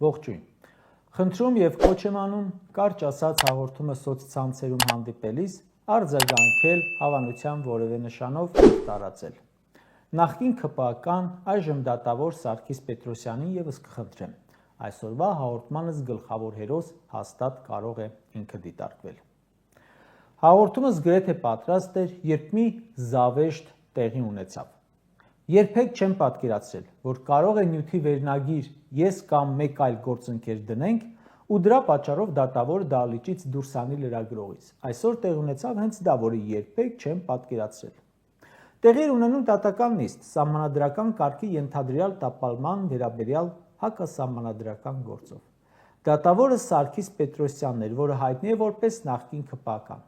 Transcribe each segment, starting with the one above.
Ողջույն։ Խնդրում եւ կոչ եմ անում կարճ ասած հաղորդումը սոցցանցերում հանդիպելիս արձագանքել հավանության որևէ նշանով տարածել։ Նախկին ԿՊԱ-կան այժմ դատավոր Սարգիս Պետրոսյանին եւս կխնդրեմ։ Այսօրվա հաղորդմանս գլխավոր հերոս հաստատ կարող է ինքը դիտարկվել։ Հաղորդումս գրեթե պատրաստ էր, երբ մի զավեշտ տեղի ունեցավ։ Երբեք չեմ պատկերացրել, որ կարող է նյութի վերնագիր ես կամ մեկ այլ գործընկեր դնենք ու դրա պատճառով դատավորը դահլիճից դուրս անի լրագրողից։ Այսօր տեղ ունեցավ հենց դա, որը երբեք չեմ պատկերացրել։ Տեղի ունենում դատական նիստ սահմանադրական կարգի ենթադրյալ տապալման վերաբերյալ հակասահմանադրական գործով։ Դատավորը Սարգիս Պետրոսյանն էր, որը հայտնի է որպես նախկին ԿՊԱ-կան։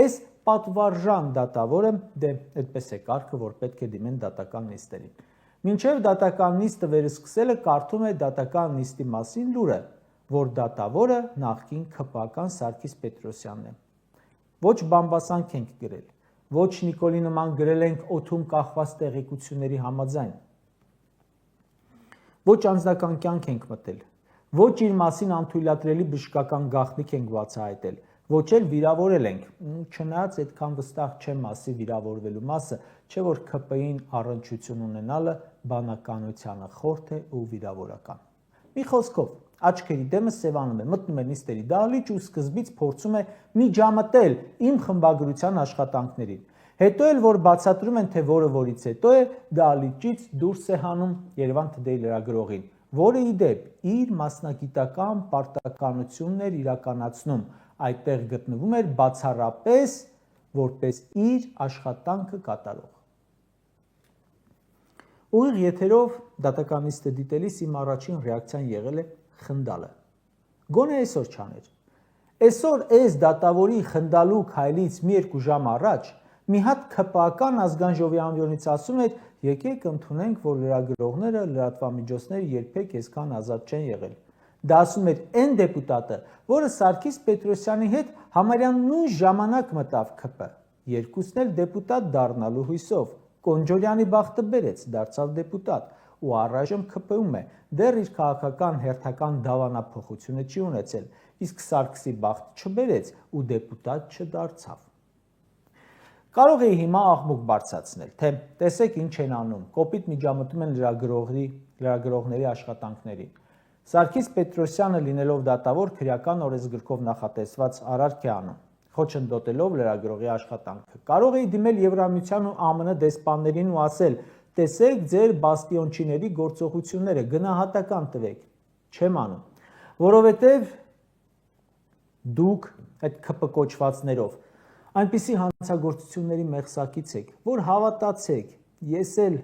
Այս պատվարժան դատավորը այդպես է կարգը, որ պետք է դիմեն դատական նիստերին։ Մինչև դատական նիստը վերսկսելը կարդում է դատական նիստի մասին լուրը, որ դատավորը նախկին ԿՊԱ-կան Սարգիս Պետրոսյանն է։ Ոչ բամբասանք ենք գրել, ոչ Նիկոլի նման գրել ենք օդում կախված տեղեկությունների համաձայն։ Ոչ անձնական կյանք ենք մտել, ոչ իր մասին անթույլատրելի բժշկական գաղտնիք ենք բացահայտել, ոչ էլ վիրավորել ենք, չնայած այդքան վստահ չեմ մասի վիրավորվելու մասը, չէ որ ԿՊ-ին առնչություն ունենալը բանականությանը խորթ է ու վիրավորական։ Մի խոսքով, աչքերի դեմը սևանում է, մտնում է նիստերի դահլիճ ու սկզբից փորձում է միջամտել իմ խմբագրության աշխատանքներին։ Հետո էլ որ բացատրում են, թե որը որից հետո է, դահլիճից դուրս է հանում Երևան Today լրագրողին, որը ի դեպ իր մասնագիտական պարտականությունն էր իրականացնում, այդտեղ գտնվում էր բացառապես որպես իր աշխատանքը կատարող։ Ուղիղ եթերով դատական նիստը դիտելիս իմ առաջին ռեակցիան եղել է խնդալը։ Գոնե այսօր չաներ։ Այսօր այս դատավորի խնդալու քայլից մի երկու ժամ առաջ մի հատ ԿՊԱ-կան ազգային ժողովի անվյունից ասում էր եկեք ընդունենք, որ լրագրողները, լրատվամիջոցները երբեք այսքան ազատ չեն եղել։ Դա ասում էր այն դեպուտատը, որը Սարգիս Պետրոսյանի հետ համարյա նույն ժամանակ մտավ ԿՊ։ Երկուսն էլ դեպուտատ դառնալու հույսով։ Կոնջորյանի բախտը բերեց, դարձավ դեպուտատ ու առայժմ ԿՊ-ում է։ Դեռ իր քաղաքական հերթական դավանափոխությունը չի ունեցել, իսկ Սարգսի բախտը չբերեց ու դեպուտատ չդարձավ։ Կարող էի հիմա աղմուկ բարձրացնել, թե տեսեք ինչ են անում, կոպիտ միջամտում են լրագրողների աշխատանքներին։ Սարգիս Պետրոսյանը լինելով դատավոր քրեական օրենսգրքով նախատեսված արարք է անում, խոչընդոտելով լրագրողի աշխատանքը։ Կարող էի դիմել Եվրամիության ու ԱՄՆ դեսպաններին ու ասել. տեսեք ձեր բաստիոնչիների գործողությունները, գնահատական տվեք։ Չեմ անում, որովհետև դուք այդ ԿՊ կոչվածներով այնպիսի հանցագործությունների մեղսակից եք, որ հավատացեք, ես էլ,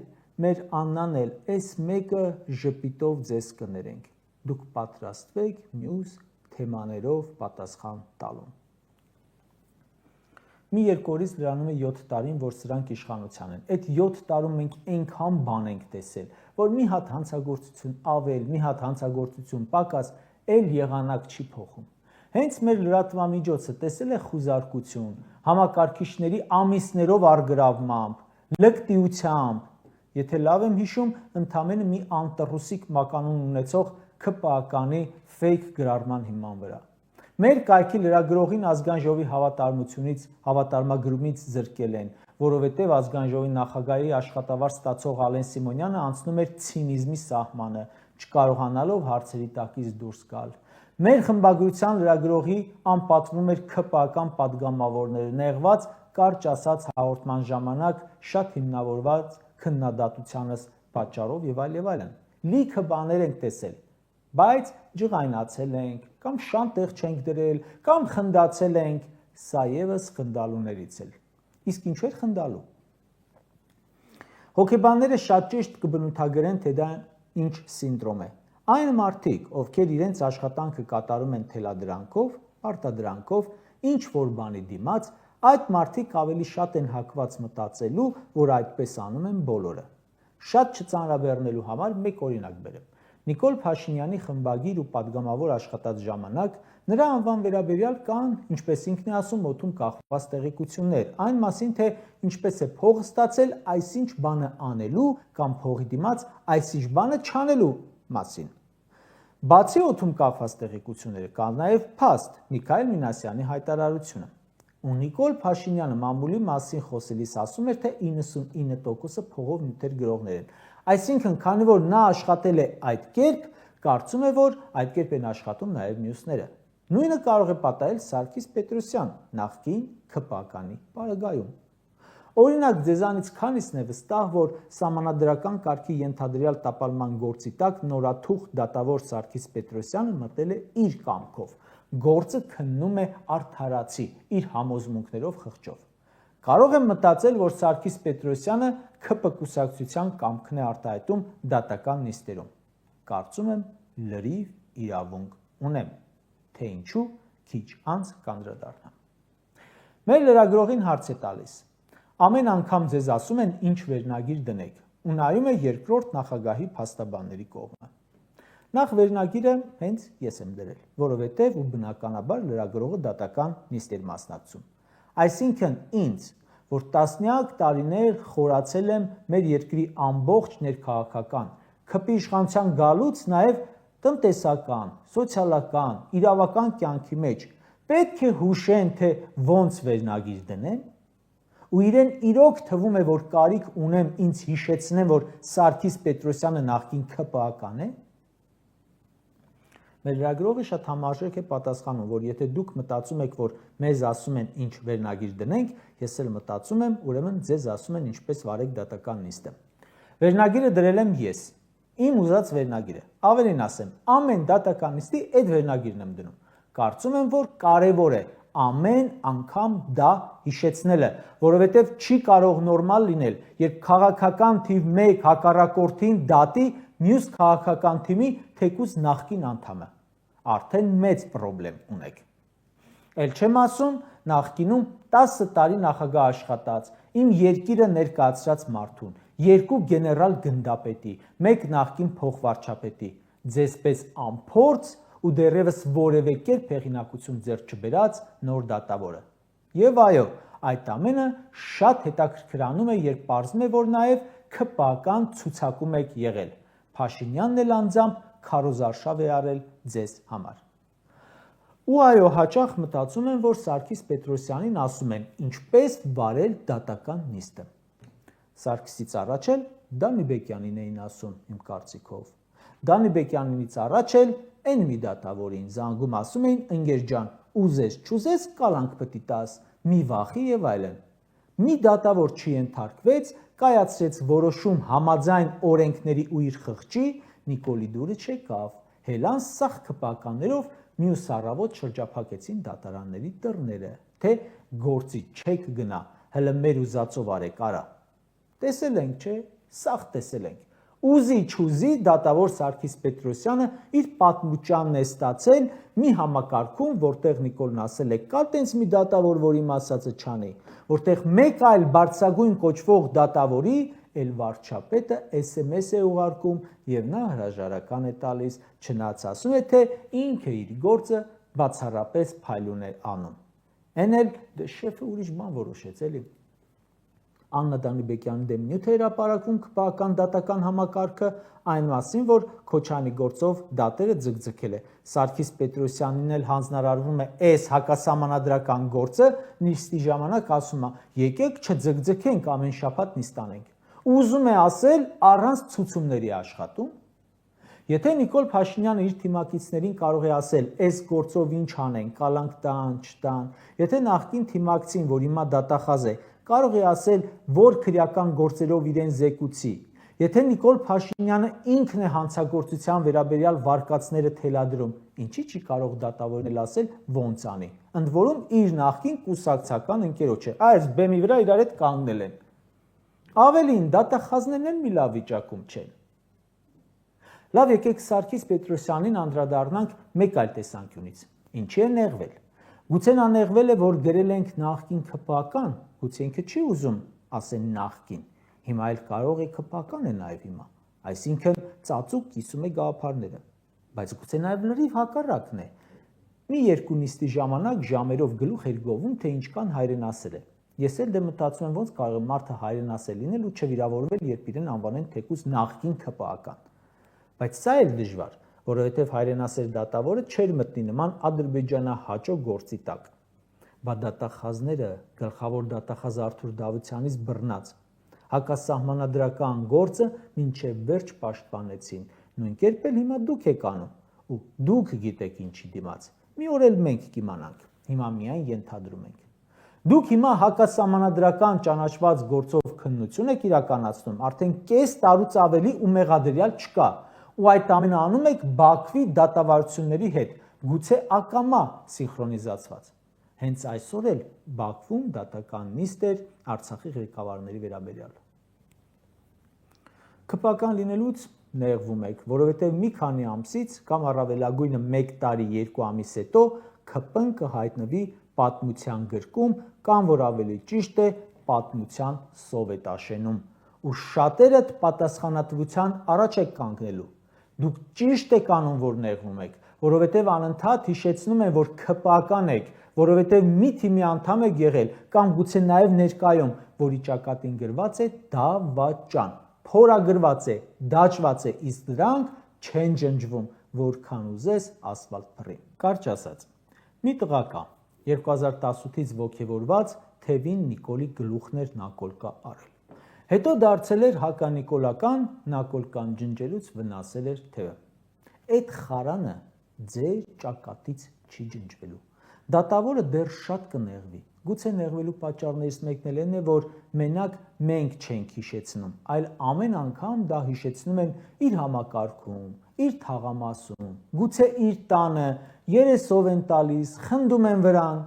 մեր Աննան էլ, այս մեկը ժպիտով ձեզ կներենք։ Դուք պատրաստվեք մյուս թեմաներով պատասխան տալուն։ Մի երկու օրից լրանում է 7 տարին, որ սրանք իշխանության են։ Այդ 7 տարում մենք այնքան բան ենք տեսել, որ մի հատ հանցագործություն ավել, մի հատ հանցագործություն պակաս, էլ եղանակ չի փոխում։ Հենց մեր լրատվամիջոցը տեսել է խուզարկություն, համակարգիչների ամիսներով առգրավմամբ, լկտիությամբ, եթե լավ եմ հիշում, ընդամենը մի անտռուսիկ մականուն ունեցող ԿՊԱ-կանի ֆեյք գրառման հիման վրա։ Մեր կայքի լրագրողին ազգային ժողովի հավատարմագրումից զրկել են, որովհետև ազգային ժողովի նախագահի աշխատավարձ ստացող Ալեն Սիմոնյանը անցնում էր ցինիզմի սահմանը, չկարողանալով հարցերի տակից դուրս գալ։ Մեր խմբագրության լրագրողի անպատվում էր ԿՊԱ-կան падգամավորները, նեղված, կարճ ասած հաղորդման ժամանակ շատ հիմնավորված քննադատությանս պատճառով եւ այլն։ Լիքը բաներ ենք տեսել, բայց ջղայնացել ենք, կամ շան տեղ չենք դրել, կամ խնդացել ենք, սա եւս խնդալուներից էլ։ Իսկ ինչու է խնդալու։ Հոգեբանները շատ ճիշտ կբնութագրեն, թե դա ինչ սինդրոմ է։ Այն մարդիկ, ովքեր իրենց աշխատանքը կատարում են թելադրանքով, արտադրանքով, ինչ որ բանի դիմաց, այդ մարդիկ ավելի շատ են հակված մտածելու, որ այդպես անում են բոլորը։ Շատ չծանրաբեռնելու համար մեկ օրինակ բերեմ։ Նիկոլ Փաշինյանի խմբագիր ու падգամավոր աշխատած ժամանակ նրա անվան վերաբերյալ կան, ինչպես ինքն է ասում, օդում կախված տեղեկություններ, այն մասին, թե ինչպես է փող ստացել այսինչ բանը անելու կամ փողի դիմաց այսինչ բանը չանելու մասին։ Բացի օդում կապված տեղեկությունները կան նաև փաստ Միքայել Մինասյանի հայտարարությունը։ Ու Նիկոլ Փաշինյանը մամուլի մասին խոսելիս ասում էր, թե 99% փողով նյութեր գրողներ են։ Այսինքն, քանի որ նա աշխատել է այդ կերպ, կարծում է, որ այդ կերպ են աշխատում նաև մյուսները։ Նույնը կարող է պատահել Սարգիս Պետրոսյան նախկին ՔՊԱ-կանի պարագայում։ Օրինակ, ձեզանից քանիսն է վստահ, որ սահմանադրական կարգի ենթադրյալ տապալման գործի տակ նորաթուխ դատավոր Սարգիս Պետրոսյանը մտել է իր կամքով, գործը քննում է արդարացի, իր համոզմունքներով խղճով։ Կարող եմ մտածել, որ Սարգիս Պետրոսյանը ՔՊ կուսակցության կամքն է արտահայտում դատական նիստերում։ Կարծում եմ լրիվ իրավունք ունեմ, թե ինչու քիչ անց կանդրադառնամ։ Մեր լրագրողին հարց է տալիս. ամեն անգամ ձեզ ասում են ինչ վերնագիր դնեք, ու նայում է երկրորդ նախագահի փաստաբանների կողմը։ Նախ վերնագիրը հենց ես եմ դրել, որովհետև ու բնականաբար լրագրողը դատական նիստ էր մասնակցում։ Այսինքն ինձ, որ տասնյակ տարիներ խորացել եմ մեր երկրի ամբողջ ներքաղաքական, ՔՊ իշխանության գալուց նաև տնտեսական, սոցիալական, իրավական կյանքի մեջ, պետք է հուշեն, թե ոնց վերնագիր դնեն, ու իրեն իրոք թվում է, որ կարիք ունեմ ինձ հիշեցնեմ, որ Սարգիս Պետրոսյանը նախկին ՔՊԱ-կան է։ Մեր լրագրողը շատ համարժեք է պատասխանում, որ եթե դուք մտածում եք, որ մեզ ասում են ինչ վերնագիր դնենք, ես էլ մտածում եմ, ուրեմն ձեզ ասում են ինչպես վարեք դատական նիստը։ Վերնագիրը դրել եմ ես, իմ ուզած վերնագիրը։ Ավելին ասեմ, ամեն դատական նիստի այդ վերնագիրն եմ դնում։ Կարծում եմ, որ կարևոր է ամեն անգամ դա հիշեցնելը, որովհետև չի կարող նորմալ լինել, երբ քաղաքական թիվ 1 հակառակորդին դատի մյուս քաղաքական թիմի թեկուզ նախկին անդամը, արդեն մեծ պրոբլեմ ունեք։ Էլ չեմ ասում նախկինում 10 տարի նախագահ աշխատած, իմ երկիրը ներկայացրած մարդուն, 2 գեներալ գնդապետի, 1 նախկին փոխվարչապետի, ձեզպես անփորձ ու դեռևս որևէ կերպ հեղինակություն ձեռք չբերած նոր դատավորը։ Եվ այո, այդ ամենը շատ հետաքրքրանում է, երբ պարզվում է, որ նաև ՔՊԱ-կան ցուցակում եք եղել։ Փաշինյանն էլ անձամբ քարոզարշավ է արել ձեզ համար։ Ու այո, հաճախ մտածում եմ, որ Սարգիս Պետրոսյանին ասում են ինչպես վարել դատական նիստը։ Սարգսից առաջ էլ Դանիբեկյանին էին ասում, իմ կարծիքով։ Դանիբեկյանից առաջ էլ այն մի դատավորին զանգում ասում էին ընկեր ջան, ուզես չուզես կալանք պիտի տաս, մի վախի եւ այլն։ Մի դատավոր չի ենթարկվեց, կայացրեց որոշում համաձայն օրենքների ու իր խղճի, Նիկոլի դուրը չեկավ, հելան սախ ՔՊԱ-կաններով մյուս առավոտ շրջափակեցին դատարանների դռները, թե գործի չեք գնա, հələ մեր ուզածով արեք արա։ Տեսել ենք, չէ, սախ տեսել ենք։ Ուզի չուզի դատավոր Սարգիս Պետրոսյանը իր պատմուճանն է ստացել մի համակարգում, որտեղ Նիկոլն ասել է կա տենց մի դատավոր, որ իմ ասածը չանի, որտեղ մեկ այլ բարձրագույն կոչվող դատավորի էլ վարչապետը SMS է ուղարկում եւ նա հրաժարական է տալիս, չնայած ասում է, թե ինքը իր գործը բացառապես փայլուն է անում։ Էն էլ շեֆը ուրիշ բան որոշեց էլի։ Աննա Դանիբեկյանի դեմ նյութ է հրապարակվում ՔՊԱ-կան դատական համակարգը, այն մասին, որ Քոչարյանի գործով դատերը ձգձգել է։ Սարգիս Պետրոսյանին էլ հանձնարարվում է այս հակասահմանադրական գործը, նիստի ժամանակ ասում է՝ եկեք չձգձգենք, ամեն շաբաթ նիստ անենք։ Ուզում է ասել առանց ցուցումների աշխատում։ Եթե Նիկոլ Փաշինյանը իր թիմակիցներին կարող է ասել, այս գործով ինչ անեն, կալանք տան, չտան, եթե նախկին թիմակցին, որ հիմա դատախազ է, կարող է ասել, որ քրեական գործերով իրեն զեկուցի, եթե Նիկոլ Փաշինյանը ինքն է հանցագործության վերաբերյալ վարկածները թելադրում, ինչի չի կարող դատավորն էլ ասել ոնց անի, ընդ որում իր նախկին կուսակցական ընկերոջը, այս բեմի վրա իրար հետ կանգնել են։ Ավելին, դատախազներն էլ մի լավ վիճակում չեն։ Լավ, եկեք Սարգիս Պետրոսյանին անդրադառնանք մեկ այլ տեսանկյունից։ Ինչի է նեղվել։ Գուցե նա նեղվել է, որ գրել ենք նախկին ՔՊԱ-կան, գուցե ինքը չի ուզում ասեն նախկին, հիմա էլ կարող է ՔՊԱ-կան է նաև հիմա, այսինքն ծածուկ կիսում է գաղափարները, բայց գուցե նաև լրիվ հակառակն է։ Մի երկու նիստի ժամանակ ժամերով գլուխ էր գովում, թե ինչքան հայրենասեր է։ Ես էլ դե մտածում եմ, ոնց կարող է մարդը հայրենասեր լինել ու չվիրավորվել, երբ իրեն անվանեն թեկուզ նախկին ՔՊԱ-կան։ Բայց սա էլ դժվար, որովհետև հայրենասեր դատավորը չէր մտնի նման ադրբեջանահաճո գործի տակ։ Բա դատախազները գլխավոր դատախազ Արթուր Դավթյանից բռնած հակասահմանադրական գործը մինչև վերջ պաշտպանեցին։ Նույն կերպ էլ հիմա դուք եք անում, ու դուք գիտեք ինչի դիմաց։ Մի օր էլ մենք կիմանանք, հիմա միայն ենթադրում ենք։ Դուք հիմա հակասահմանադրական ճանաչված գործով քննություն եք իրականացնում, արդեն կես տարուց ավելի ու մեղադրյալ չկա, ու այդ ամենը անում եք Բաքվի դատավարությունների հետ, գուցե ակամա սինխրոնիզացված։ Հենց այսօր էլ Բաքվում դատական նիստ էր Արցախի ղեկավարների վերաբերյալ։ Քպական լինելուց նեղվում եք, որովհետև մի քանի ամսից կամ առավելագույնը 1 տարի 2 ամիս հետո ՔՊ-ն կհայտնվի պատմության գրկում կամ որ ավելի ճիշտ է պատմության սովետաշենում, ու շատերդ պատասխանատվության առաջ եք կանգնելու։ Դուք ճիշտ եք անում, որ նեղվում եք, որովհետև անընդհատ հիշեցնում են, որ ՔՊ-ական եք, որովհետև մի թիմի անդամ եք եղել կամ գուցե նաև ներկայում, որի ճակատին գրված է դավաճան, փորագրված է, դաջված է, իսկ դրանք չեն ջնջվում, որքան ուզես ասֆալտ փռի։ Կարճ ասած, մի տղա կա, 2018-ից ոգևորված Թևին Նիկոլի գլուխն էր Նակոլկա արել։ Հետո դարձել էր հականիկոլական, Նակոլկան ջնջելուց վնասել էր Թևը։ Այդ խարանը ձեր ճակատից չի ջնջվելու։ Դատավորը դեռ շատ կնեղվի։ Գուցե նեղվելու պատճառներից մեկն էլ է, որ մենակ մենք չենք հիշեցնում, այլ ամեն անգամ դա հիշեցնում են իր համակարգում, իր թաղամասում, գուցե իր տանը, երեսով են տալիս, խնդում են վրան։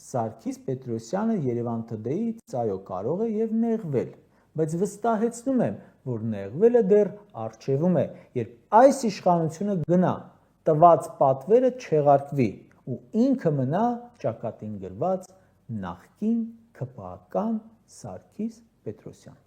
Սարգիս Պետրոսյանը Երևան Today-ից այո կարող է եւ նեղվել, բայց վստահեցնում եմ, որ նեղվելը դեռ առջևում է, երբ այս իշխանությունը գնա, տված պատվերը չեղարկվի ու ինքը մնա ճակատին գրված նախկին ՔՊ-ական Սարգիս Պետրոսյան։